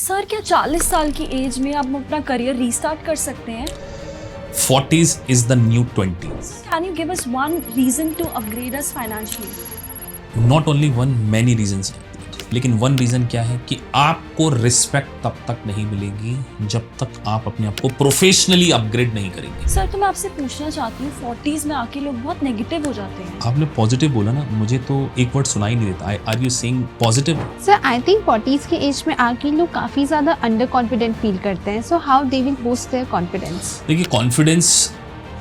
Sir क्या 40 साल की एज में आप अपना करियर रीस्टार्ट कर सकते हैं? 40s is the new 20s. Can you give us one reason to upgrade us financially? Not only one, many reasons. लेकिन वन रीज़न क्या है कि आपको रिस्पेक्ट तब तक नहीं मिलेगी जब तक आप अपने आप को प्रोफेशनली अपग्रेड नहीं करेंगे। सर तो मैं आपसे पूछना चाहती हूँ 40s में आके लोग बहुत नेगेटिव हो जाते हैं। आपने पॉजिटिव बोला ना, मुझे तो एक वर्ड सुनाई नहीं देता। Are you saying positive? Sir I think 40s के एज में आके लोग काफी ज्यादा अंडर कॉन्फिडेंट फील करते हैं, so how they will boost their confidence? देखिए, कॉन्फिडेंस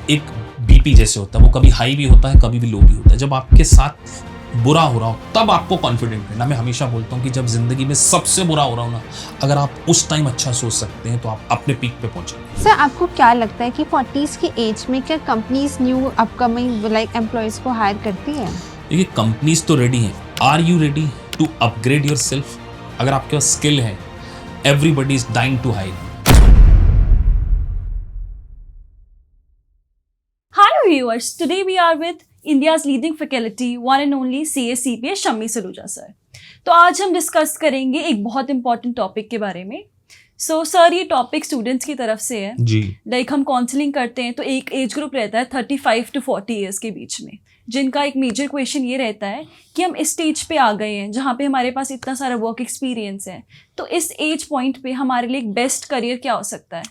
एक बीपी जैसे होता है, वो कभी हाई भी होता है, कभी भी लो भी होता है। जब आपके साथ बुरा हो रहा हो तब आपको कॉन्फिडेंट रहना। मैं हमेशा बोलता हूँ कि जब जिंदगी में सबसे बुरा हो रहा हो ना, अगर आप उस टाइम अच्छा सोच सकते हैं तो आप अपने पीक पे पहुंचेंगे। सर आपको क्या लगता है कि 40s के एज में क्या कंपनीज न्यू अपकमिंग एम्प्लॉयज को हायर करती है? देखिए, कंपनीज तो रेडी हैं। Are you ready to upgrade yourself? अगर आपके पास स्किल है, everybody is dying to hire. Hello viewers, today we are with India's leading faculty, one and only CA Shammi Saluja sir. तो आज हम डिस्कस करेंगे एक बहुत इंपॉर्टेंट टॉपिक के बारे में। सर ये टॉपिक स्टूडेंट्स की तरफ से है जी। हम काउंसलिंग करते हैं तो एक एज ग्रुप रहता है 35 to 40 ईयर्स के बीच में, जिनका एक मेजर क्वेश्चन ये रहता है कि हम इस स्टेज पे आ गए हैं जहाँ पे हमारे पास इतना सारा वर्क एक्सपीरियंस है, तो इस एज पॉइंट पे हमारे लिए एक बेस्ट करियर क्या हो सकता है?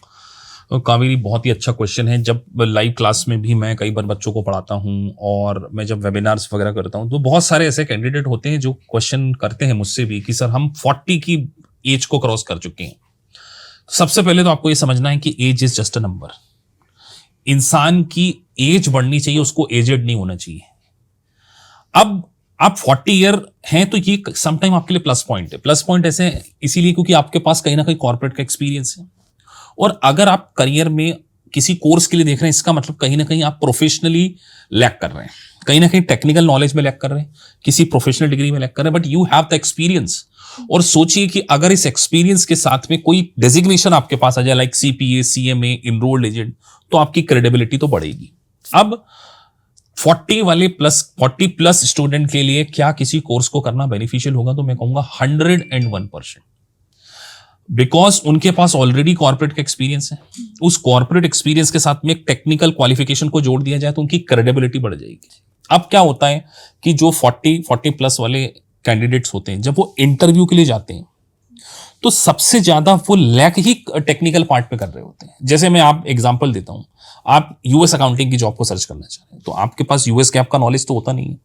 कावेरी, बहुत ही अच्छा क्वेश्चन है। जब लाइव क्लास में भी मैं कई बार बच्चों को पढ़ाता हूँ और मैं जब वेबिनार्स वगैरह करता हूँ तो बहुत सारे ऐसे कैंडिडेट होते हैं जो क्वेश्चन करते हैं मुझसे भी कि सर हम 40 की एज को क्रॉस कर चुके हैं। सबसे पहले तो आपको ये समझना है कि age is just a number. इंसान की एज बढ़नी चाहिए, उसको एजेड नहीं होना चाहिए। अब आप 40 ईयर हैं तो ये समटाइम आपके लिए प्लस पॉइंट है। प्लस पॉइंट ऐसे इसीलिए क्योंकि आपके पास कहीं ना कहीं कॉर्पोरेट का एक्सपीरियंस है, और अगर आप करियर में किसी कोर्स के लिए देख रहे हैं, इसका मतलब कहीं ना कहीं आप प्रोफेशनली लैक कर रहे हैं, कहीं ना कहीं टेक्निकल नॉलेज में लैक कर रहे हैं, किसी प्रोफेशनल डिग्री में लैक कर रहे हैं, but you have the experience. और सोचिए कि अगर इस एक्सपीरियंस के साथ में कोई डेजिग्नेशन आपके पास आ जाए like CPA, CMA, enrolled agent, तो आपकी क्रेडिबिलिटी तो बढ़ेगी। अब 40 प्लस स्टूडेंट के लिए क्या किसी कोर्स को करना बेनिफिशियल होगा? तो मैं कहूंगा 101%, बिकॉज उनके पास ऑलरेडी कॉर्पोरेट का एक्सपीरियंस है। उस कॉर्पोरेट एक्सपीरियंस के साथ में एक टेक्निकल क्वालिफिकेशन को जोड़ दिया जाए तो उनकी क्रेडिबिलिटी बढ़ जाएगी। अब क्या होता है कि जो 40 प्लस वाले कैंडिडेट्स होते हैं, जब वो इंटरव्यू के लिए जाते हैं तो सबसे ज्यादा वो लैक ही टेक्निकल पार्ट पे कर रहे होते हैं। जैसे मैं आप एग्जांपल देता हूं, आप यूएस अकाउंटिंग की जॉब को सर्च करना चाह रहे हैं तो आपके पास यूएस गैप का नॉलेज तो होता नहीं है,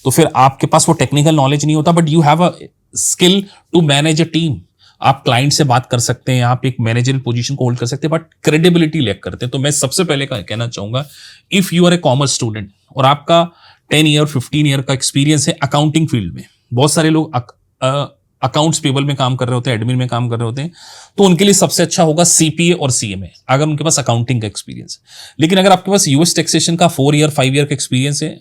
तो फिर आपके पास वो टेक्निकल नॉलेज नहीं होता, but you have a skill to manage a team. आप क्लाइंट से बात कर सकते हैं, आप एक मैनेजरियल पोजीशन को होल्ड कर सकते हैं, बट क्रेडिबिलिटी लैक करते हैं। तो मैं सबसे पहले कहना चाहूंगा, if you are a commerce student और आपका 10 ईयर 15 ईयर का एक्सपीरियंस है अकाउंटिंग फील्ड में, बहुत सारे लोग अकाउंट्स पेबल में काम कर रहे होते हैं, एडमिन में काम कर रहे होते हैं, तो उनके लिए सबसे अच्छा होगा CPA और CMA अगर उनके पास अकाउंटिंग का एक्सपीरियंस है। लेकिन अगर आपके पास यूएस टैक्सेशन का 4 ईयर 5 ईयर का एक्सपीरियंस है,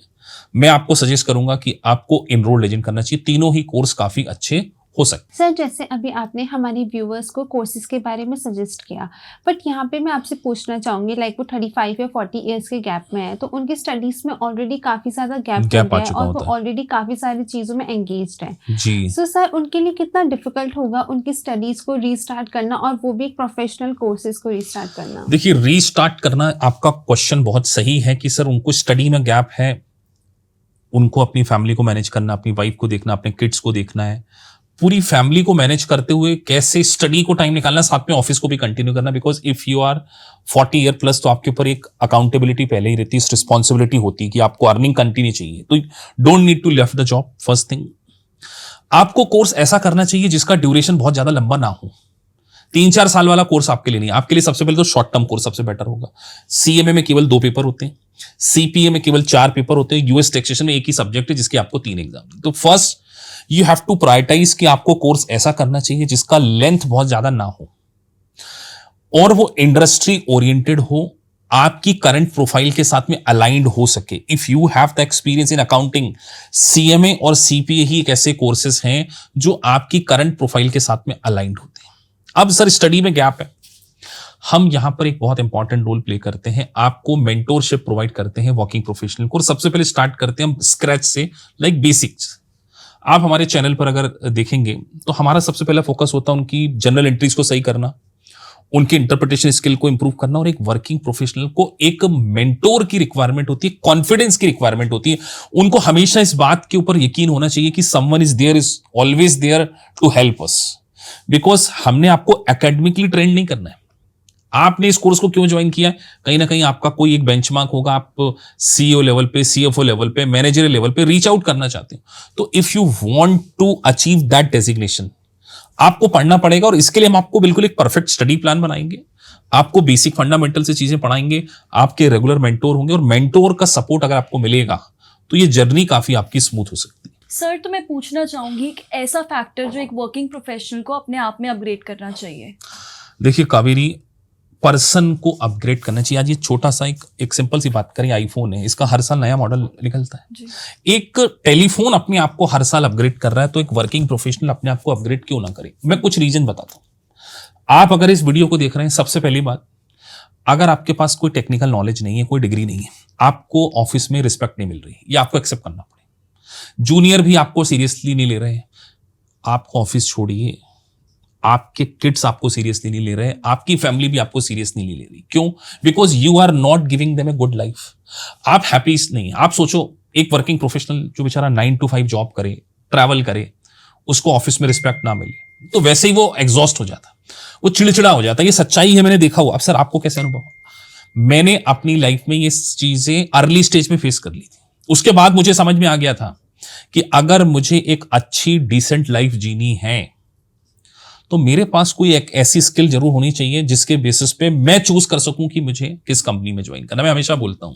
मैं आपको सजेस्ट करूंगा कि आपको इनरोल्ड एजेंट करना चाहिए। तीनों ही कोर्स काफी अच्छे हो सकते। सर जैसे अभी आपने हमारे व्यूअर्स को कोर्सेज के बारे में सजेस्ट किया, बट यहाँ पे मैं आपसे पूछना चाहूंगी वो 35 या 40 ईयर्स के गैप में है, तो उनकी स्टडीज में ऑलरेडी काफी ज्यादा गैप आ गया है और वो ऑलरेडी काफी सारी चीजों में एंगेज्ड है जी। सो सर उनके लिए कितना डिफिकल्ट होगा उनकी स्टडीज को रीस्टार्ट करना, और वो भी एक प्रोफेशनल कोर्सेज को रीस्टार्ट करना? देखिए, रीस्टार्ट करना, आपका क्वेश्चन बहुत सही है कि सर उनको स्टडी में गैप है, उनको अपनी फैमिली को मैनेज करना, अपनी वाइफ को देखना, अपने किड्स को देखना है, पूरी फैमिली को मैनेज करते हुए कैसे स्टडी को टाइम निकालना, साथ में ऑफिस को भी कंटिन्यू करना। Because if you are 40 year plus तो आपके ऊपर एक अकाउंटेबिलिटी पहले ही रहती है, रिस्पॉन्सिबिलिटी होती है कि आपको अर्निंग कंटिन्यू चाहिए, तो don't need to left the job. First thing, आपको कोर्स ऐसा करना चाहिए जिसका ड्यूरेशन बहुत ज्यादा लंबा ना हो। 3-4 साल वाला कोर्स आपके लिए नहीं। आपके लिए सबसे पहले तो शॉर्ट टर्म कोर्स सबसे बेटर होगा। CMA में केवल 2 पेपर होते हैं, CPA में केवल 4 पेपर होते हैं, यूएस टैक्सेशन में एक ही सब्जेक्ट है जिसके आपको 3 एग्जाम। तो first you have to prioritize कि आपको कोर्स ऐसा करना चाहिए जिसका लेंथ बहुत ज्यादा ना हो और वो इंडस्ट्री ओरिएंटेड हो, आपकी करंट प्रोफाइल के साथ में अलाइंड हो सके। If you have the experience in accounting, CMA और CPA ही एक ऐसे कोर्सेज हैं जो आपकी करंट प्रोफाइल के साथ में अलाइंड होते हैं। अब सर स्टडी में गैप है, हम यहां पर एक बहुत इंपॉर्टेंट रोल प्ले करते हैं, आपको मेंटोरशिप प्रोवाइड करते हैं वर्किंग प्रोफेशनल को। सबसे पहले स्टार्ट करते हैं हम स्क्रैच से, लाइक बेसिक्स। आप हमारे चैनल पर अगर देखेंगे तो हमारा सबसे पहला फोकस होता है उनकी जनरल एंट्रीज को सही करना, उनकी इंटरप्रिटेशन स्किल को इंप्रूव करना, और एक वर्किंग प्रोफेशनल को एक मेंटोर की रिक्वायरमेंट होती है, कॉन्फिडेंस की रिक्वायरमेंट होती है। उनको हमेशा इस बात के ऊपर यकीन होना चाहिए कि someone is always there to help us, because हमने आपको एकेडमिकली ट्रेन नहीं करना है। आपने इस कोर्स को क्यों ज्वाइन किया है? कहीं ना कहीं आपका कोई एक बेंचमार्क होगा, आप सीईओ लेवल पे, सीएफओ लेवल पे, मैनेजर लेवल पे रीच आउट करना चाहते हो। तो if you want to achieve that designation, आपको पढ़ना पड़ेगा, और इसके लिए हम आपको बिल्कुल एक परफेक्ट स्टडी प्लान बनाएंगे, आपको बेसिक फंडामेंटल से चीजें पढ़ाएंगे, आपके रेगुलर मेंटोर होंगे, और मेंटोर का सपोर्ट अगर आपको मिलेगा तो ये जर्नी काफी आपकी स्मूथ हो सकती है। सर, तो मैं पूछना चाहूंगी कि ऐसा फैक्टर जो एक वर्किंग प्रोफेशनल को अपने आप में अपग्रेड करना चाहिए। देखिए कावेरी, पर्सन को अपग्रेड करना चाहिए। आज ये छोटा सा एक सिंपल सी बात करें, आईफोन है, इसका हर साल नया मॉडल निकलता है जी। एक टेलीफोन अपने आप को हर साल अपग्रेड कर रहा है, तो एक वर्किंग प्रोफेशनल अपने आप को अपग्रेड क्यों ना करे? मैं कुछ रीजन बताता हूं। आप अगर इस वीडियो को देख रहे हैं, सबसे पहली बात, अगर आपके पास कोई टेक्निकल नॉलेज नहीं है, कोई डिग्री नहीं है, आपको ऑफिस में रिस्पेक्ट नहीं मिल रही, ये आपको एक्सेप्ट करना पड़ेगा। जूनियर भी आपको सीरियसली नहीं ले रहे हैं, आपको ऑफिस छोड़िए। आपके किड्स आपको सीरियसली नहीं ले रहे, आपकी फैमिली भी आपको सीरियसली नहीं ले रही। क्यों? Because you are not giving them a good life. आप हैप्पी नहीं। आप सोचो, एक वर्किंग प्रोफेशनल जो बेचारा 9 to 5 जॉब करे, ट्रैवल करे, उसको ऑफिस में रिस्पेक्ट ना मिले, तो वैसे ही वो एग्जॉस्ट हो जाता, वो चिड़चिड़ा हो जाता। ये सच्चाई है, मैंने देखा हुआ। अब सर आपको कैसे अनुभव? मैंने अपनी लाइफ में ये चीजें अर्ली स्टेज में फेस कर ली थी। उसके बाद मुझे समझ में आ गया था कि अगर मुझे एक अच्छी डिसेंट लाइफ जीनी है तो मेरे पास कोई एक ऐसी स्किल जरूर होनी चाहिए जिसके बेसिस पे मैं चूज कर सकूं कि मुझे किस कंपनी में ज्वाइन करना। मैं हमेशा बोलता हूं,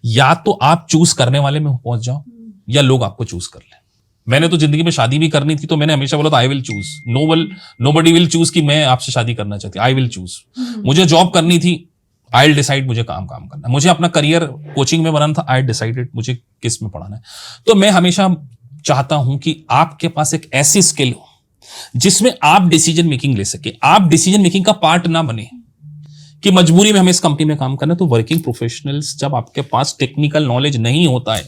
या तो आप चूज करने वाले में पहुंच जाओ, या लोग आपको चूज कर ले। मैंने तो जिंदगी में शादी भी करनी थी, तो मैंने हमेशा बोला था I will choose. Nobody will choose कि मैं आपसे शादी करना चाहती, आई विल चूज। मुझे जॉब करनी थी, आई विल डिसाइड मुझे काम करना। मुझे अपना करियर कोचिंग में बनाना था, आई डिसाइडेड मुझे किस में पढ़ाना है। तो मैं हमेशा चाहता हूं कि आपके पास एक ऐसी स्किल हो जिसमें आप डिसीजन मेकिंग ले सके, आप डिसीजन मेकिंग का पार्ट ना बने कि मजबूरी में हमें इस कंपनी में काम करना है। तो वर्किंग प्रोफेशनल्स, जब आपके पास टेक्निकल नॉलेज नहीं होता है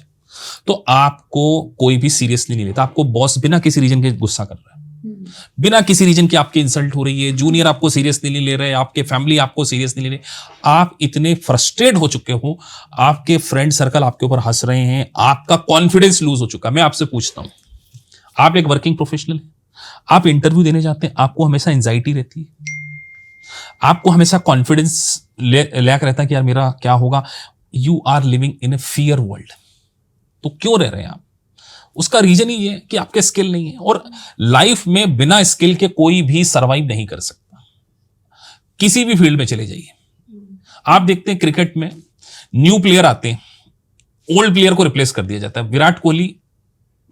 तो आपको कोई भी सीरियसली नहीं लेता। आपको बॉस बिना किसी रीजन के गुस्सा कर रहा है, बिना किसी रीजन की आपकी इंसल्ट हो रही है, जूनियर आपको सीरियसली नहीं ले रहे, आपके फैमिली आपको सीरियस नहीं ले रहे, आप इतने फ्रस्ट्रेट हो चुके हो, आपके फ्रेंड सर्कल आपके ऊपर हंस रहे हैं, आपका कॉन्फिडेंस लूज हो चुका है। मैं आपसे पूछता हूं, आप एक वर्किंग प्रोफेशनल है, आप इंटरव्यू देने जाते हैं, आपको हमेशा एंजाइटी रहती है, आपको हमेशा कॉन्फिडेंस लैक रहता है कि यार मेरा क्या होगा। You are living in a fear world. तो क्यों रह रहे हैं आप? उसका रीजन ही है कि आपके स्किल नहीं है, और लाइफ में बिना स्किल के कोई भी सर्वाइव नहीं कर सकता। किसी भी फील्ड में चले जाइए, आप देखते हैं क्रिकेट में न्यू प्लेयर आते हैं, ओल्ड प्लेयर को रिप्लेस कर दिया जाता है। विराट कोहली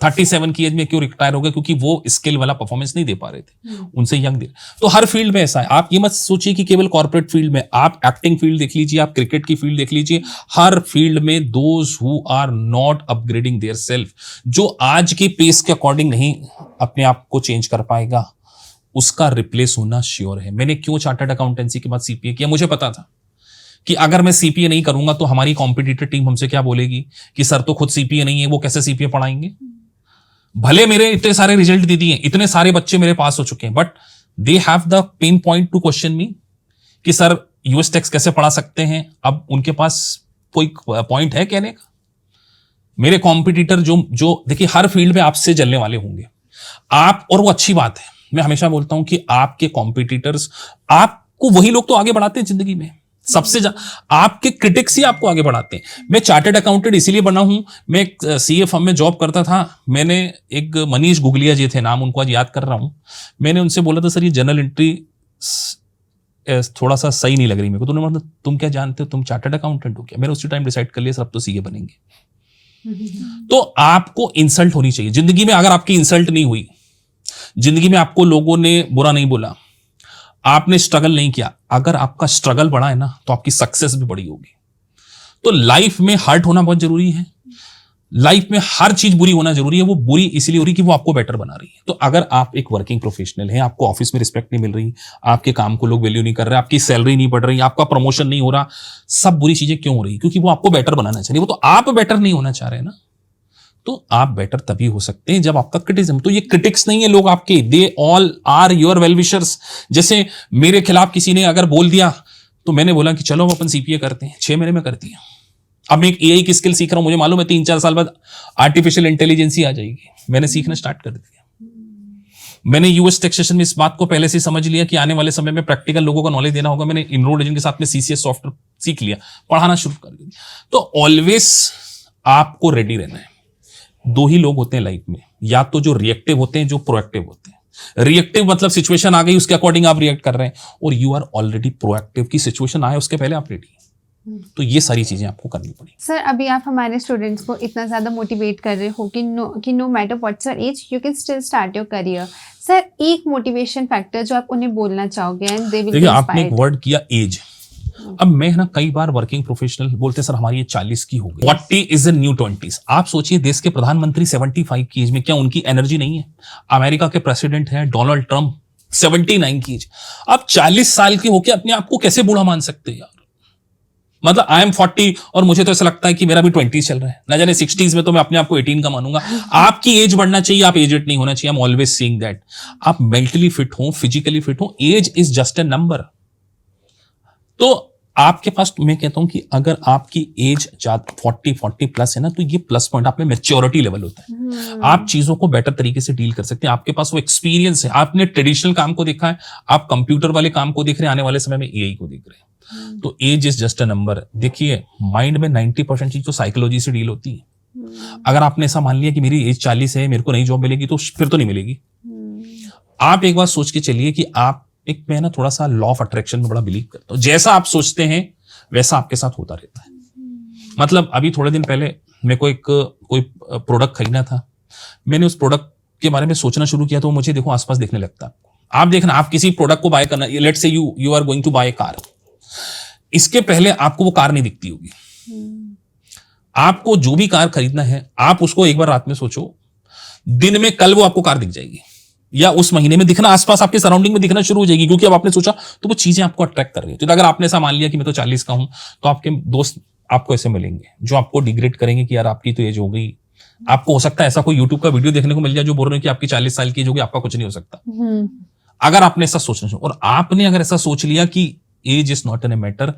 37 की एज में क्यों रिटायर हो गए? क्योंकि वो स्किल वाला परफॉर्मेंस नहीं दे पा रहे थे, उनसे यंग दे। तो हर फील्ड में ऐसा है। आप ये मत सोचिए कि केवल कॉर्पोरेट फील्ड में, आप एक्टिंग फील्ड देख लीजिए, आप क्रिकेट की फील्ड देख लीजिए, हर फील्ड में those who are not upgrading their self, जो आज की पेस के अकॉर्डिंग नहीं अपने आप को चेंज कर पाएगा, उसका रिप्लेस होना श्योर है। मैंने क्यों चार्टर्ड अकाउंटेंसी के बाद सीपीए किया? मुझे पता था कि अगर मैं सीपीए नहीं करूंगा तो हमारी कॉम्पिटिटर टीम हमसे क्या बोलेगी कि सर तो खुद सीपीए नहीं है, वो कैसे सीपीए पढ़ाएंगे। भले मेरे इतने सारे रिजल्ट दे दिए, इतने सारे बच्चे मेरे पास हो चुके हैं, but they have the pen point to question me कि सर यूएस टैक्स कैसे पढ़ा सकते हैं। अब उनके पास कोई पॉइंट है कहने का? मेरे कॉम्पिटिटर जो देखिए हर फील्ड में आपसे जलने वाले होंगे आप, और वो अच्छी बात है। मैं हमेशा बोलता हूं कि आपके कॉम्पिटिटर्स, आपको वही लोग तो आगे बढ़ाते हैं जिंदगी में, सबसे आपके क्रिटिक्स ही आपको आगे बढ़ाते हैं। मैं चार्टर्ड अकाउंटेंट इसीलिए बना हूं, मैं एक सीए फर्म में जॉब करता था। मैंने एक मनीष गुगलिया जी थे, नाम उनको आज याद कर रहा हूं, मैंने उनसे बोला था सर ये जनरल एंट्री थोड़ा सा सही नहीं लग रही मेरे को। तो उन्होंने बोला तुम क्या जानते हो, तुम चार्टर्ड अकाउंटेंट हो क्या? मैंने उसी टाइम डिसाइड कर लिया सर अब तो सीए बनेंगे। तो आपको इंसल्ट होनी चाहिए जिंदगी में। अगर आपकी इंसल्ट नहीं हुई जिंदगी में, आपको लोगों ने बुरा नहीं बोला, आपने स्ट्रगल नहीं किया, अगर आपका स्ट्रगल बड़ा है ना तो आपकी सक्सेस भी बड़ी होगी। तो लाइफ में हर्ट होना बहुत जरूरी है। लाइफ में हर चीज बुरी होना जरूरी है। वो बुरी इसलिए हो रही कि वो आपको बेटर बना रही है। तो अगर आप एक वर्किंग प्रोफेशनल हैं, आपको ऑफिस में रिस्पेक्ट नहीं मिल रही, आपके काम को लोग वैल्यू नहीं कर रहे, आपकी सैलरी नहीं बढ़ रही, आपका प्रमोशन नहीं हो रहा, सब बुरी चीजें क्यों हो रही? क्योंकि वो आपको बेटर बनाना चाहिए। वो तो आप बेटर नहीं होना चाह रहे ना। तो आप बेटर तभी हो सकते हैं जब आपका क्रिटिसिज्म, तो ये क्रिटिक्स नहीं है लोग आपके, they all are your well wishers. जैसे मेरे खिलाफ किसी ने अगर बोल दिया तो मैंने बोला कि चलो अपन सीपीए करते हैं, 6 महीने में कर दिया। अब मैं एक एआई की स्किल सीख रहा हूं, मुझे मालूम है 3-4 साल बाद आर्टिफिशियल इंटेलिजेंस ही आ जाएगी, मैंने सीखना स्टार्ट कर दिया। मैंने यूएस टैक्सेशन में इस बात को पहले से समझ लिया कि आने वाले समय में प्रैक्टिकल लोगों का नॉलेज देना होगा। मैंने इनरोड एजेंट के साथ में सीसीएस सॉफ्टवेयर सीख लिया, पढ़ाना शुरू कर दिया। तो ऑलवेज आपको रेडी रहना है। 2 ही लोग होते हैं लाइफ में, या तो जो रिएक्टिव होते हैं, जो प्रोएक्टिव होते हैं। रिएक्टिव मतलब सिचुएशन आ गई उसके अकॉर्डिंग आप रिएक्ट कर रहे हैं, और यू आर ऑलरेडी प्रोएक्टिव की सिचुएशन आए उसके पहले आप रेडी। तो ये सारी चीजें आपको करनी पड़ी। सर अभी आप हमारे स्टूडेंट्स को इतना ज़्यादा मोटिवेट कर रहे हो कि no matter what's your age you can still start your career. Sir एक मोटिवेशन फैक्टर जो आप उन्हें बोलना चाहोगे and they will be inspired. आपने एक वर्ड किया एज। अब मैं ना कई बार वर्किंग प्रोफेशनल बोलते सर हमारी ये 40 की हो गई, 40 इज द न्यू 20s। आप सोचिए देश के प्रधानमंत्री 75 की एज में, क्या उनकी एनर्जी नहीं है? अमेरिका के प्रेसिडेंट हैं डोनाल्ड ट्रंप 79 की एज। आप 40 साल के होके अपने आप को कैसे बूढ़ा मान सकते हैं यार? मतलब आई एम 40 और मुझे तो ऐसा लगता है कि मेरा भी 20s चल रहा है, ना जाने 60s में तो मैं अपने आप को 18 का मानूंगा। आपकी एज बढ़ना चाहिए, आप एजेड नहीं होना चाहिए। I am always seeing that आप मेंटली फिट हो, फिजिकली फिट हो, age is just a number. तो आपके पास मैं कहता हूं कि अगर आपकी एज 40 प्लस है ना, तो ये प्लस पॉइंट आप में मैच्योरिटी लेवल होता है। आप चीजों को बेटर तरीके से डील कर सकते हैं, आपके पास वो एक्सपीरियंस है। आपने ट्रेडिशनल काम को देखा है, आप कंप्यूटर वाले काम को देख रहे हैं, आने वाले समय में एआई को देख रहे हैं। तो age is just a number. देखिए माइंड में 90% चीज तो साइकोलॉजी से डील होती है। अगर आपने ऐसा मान लिया कि मेरी एज 40 है, मेरे को नई जॉब मिलेगी, तो फिर तो नहीं मिलेगी। आप एक बार सोच के चलिए कि आप एक, मैं ना थोड़ा सा लॉ ऑफ अट्रैक्शन में बड़ा बिलीव करता हूं। जैसा आप सोचते हैं वैसा आपके साथ होता रहता है। मतलब अभी थोड़े दिन पहले मेरे को एक कोई प्रोडक्ट खरीदना था, मैंने उस प्रोडक्ट के बारे में सोचना शुरू किया तो मुझे देखो आसपास देखने लगता है। आप देखना, आप किसी प्रोडक्ट को बाय करना, let's say you are going to buy a car, इसके पहले आपको वो कार नहीं दिखती होगी। आपको जो भी कार खरीदना है, आप उसको एक बार रात में सोचो, दिन में कल वो आपको कार दिख जाएगी, या उस महीने में दिखना, आसपास आपके सराउंडिंग में दिखना शुरू हो जाएगी, क्योंकि अब आपने सोचा तो वो चीजें आपको अट्रैक्ट कर रही है। तो अगर आपने ऐसा मान लिया कि मैं तो 40 का हूं, तो आपके दोस्त आपको ऐसे मिलेंगे जो आपको डिग्रेड करेंगे कि यार आपकी तो एज हो गई। आपको हो सकता है ऐसा कोई यूट्यूब का वीडियो देखने को मिल जाए जो बोल रहे हैं कि आपकी 40 साल की एज होगी, आपका कुछ नहीं हो सकता। अगर आपने ऐसा सोचना, और आपने अगर ऐसा सोच लिया कि age is not an a matter,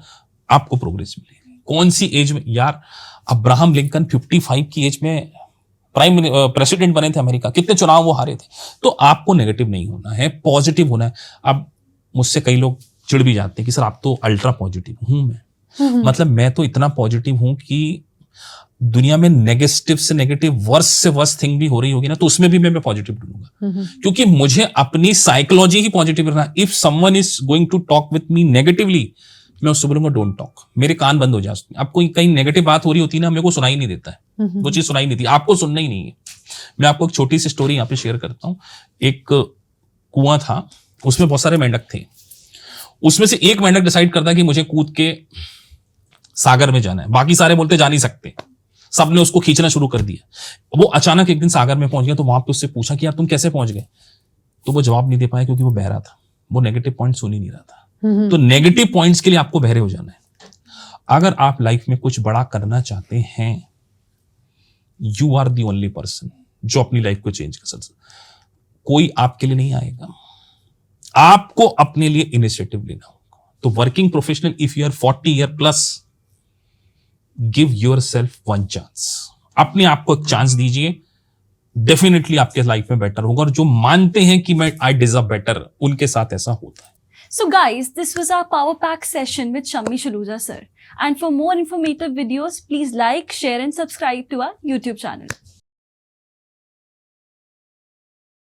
आपको प्रोग्रेस मिलेगी। कौन सी एज में यार? अब्राहम लिंकन 55 की एज में प्रेसिडेंट बने थे अमेरिका, कितने चुनाव वो हारे थे। तो आपको नेगेटिव नहीं होना है, पॉजिटिव होना है। अब मुझसे कई लोग चिढ़ भी जाते हैं कि सर आप तो अल्ट्रा पॉजिटिव। हूं मैं, मतलब मैं तो इतना पॉजिटिव हूं कि दुनिया में नेगेटिव से नेगेटिव, वर्स से वर्स थिंग भी हो रही होगी ना, तो उसमें भी मैं पॉजिटिव ढूंढूंगा, क्योंकि मुझे अपनी साइकोलॉजी ही पॉजिटिव रखना। If someone is going to talk with me negatively, मैं उससे बोलूंगा डोंट टॉक, मेरे कान बंद हो जाते हैं। अब कोई कहीं नेगेटिव बात हो रही होती है ना, मेरे को सुनाई नहीं देता है, वो चीज सुनाई नहीं थी, आपको सुनना ही नहीं है। मैं आपको एक छोटी सी स्टोरी यहाँ पे शेयर करता हूँ। एक कुआं था, उसमें बहुत सारे मेंढक थे। उसमें से एक मेंढक डिसाइड करता है कि मुझे कूद के सागर में जाना है, बाकी सारे बोलते जा नहीं सकते। सबने उसको खींचना शुरू कर दिया। वो अचानक एक दिन सागर में पहुंच गया, तो वहां पे उससे पूछा कि यार तुम कैसे पहुंच गए? तो वो जवाब नहीं दे पाया, क्योंकि वो बहरा था, वो नेगेटिव पॉइंट सुन ही नहीं रहा था। तो नेगेटिव पॉइंट्स के लिए आपको बहरे हो जाना है। अगर आप लाइफ में कुछ बड़ा करना चाहते हैं, you are the only person जो अपनी लाइफ को चेंज कर सकता। कोई आपके लिए नहीं आएगा, आपको अपने लिए इनिशिएटिव लेना होगा। तो working professional, if you are 40 year plus, give yourself one chance. अपने आप को एक चांस दीजिए, डेफिनेटली आपके लाइफ में बेटर होगा। और जो मानते हैं कि मैं आई डिजर्व बेटर, उनके साथ ऐसा होता है। So guys, this was our Power Pack session with Shammi Shaluja sir. And for more informative videos, please like, share and subscribe to our YouTube channel.